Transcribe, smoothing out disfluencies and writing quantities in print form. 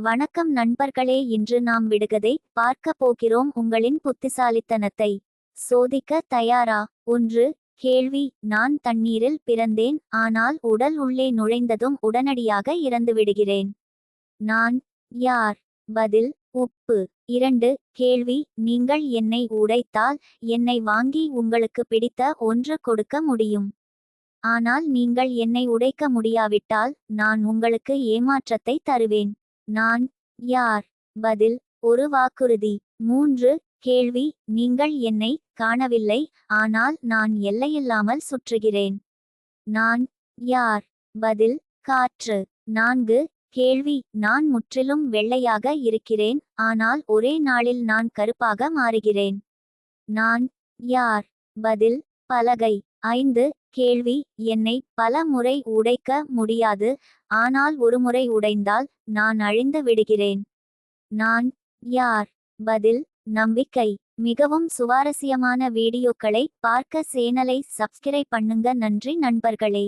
வணக்கம் நண்பர்களே, இன்று நாம் விடுகதை பார்க்க போகிறோம். உங்களின் புத்திசாலித்தனத்தை சோதிக்க தயாரா? 1. கேள்வி: நான் தண்ணீரில் பிறந்தேன், ஆனால் உடல் உள்ளே நுழைந்ததும் உடனடியாக இறந்து விடுகிறேன். நான் யார்? பதில்: உப்பு. 2. கேள்வி: நீங்கள் என்னை உடைத்தால் என்னை வாங்கி உங்களுக்கு பிடித்த ஒன்று கொடுக்க முடியும். ஆனால் நீங்கள் என்னை உடைக்க முடியாவிட்டால் நான் உங்களுக்கு ஏமாற்றத்தை தருவேன். நான் யார்? பதில்: ஒரு வாக்குறுதி. 3. கேள்வி: நீங்கள் என்னை காணவில்லை, ஆனால் நான் எல்லையில்லாமல் சுற்றுகிறேன். நான் யார்? பதில்: காற்று. 4. கேள்வி: நான் முற்றிலும் வெள்ளையாக இருக்கிறேன், ஆனால் ஒரே நாளில் நான் கருப்பாக மாறுகிறேன். நான் யார்? பதில்: பலகை. 5. கேள்வி: என்னை பல முறை உடைக்க முடியாது, ஆனால் ஒருமுறை உடைந்தால் நான் அழிந்து விடுகிறேன். நான் யார்? பதில்: நம்பிக்கை. மிகவும் சுவாரஸ்யமான வீடியோக்களை பார்க்க சேனலை சப்ஸ்கிரைப் பண்ணுங்க. நன்றி நண்பர்களே.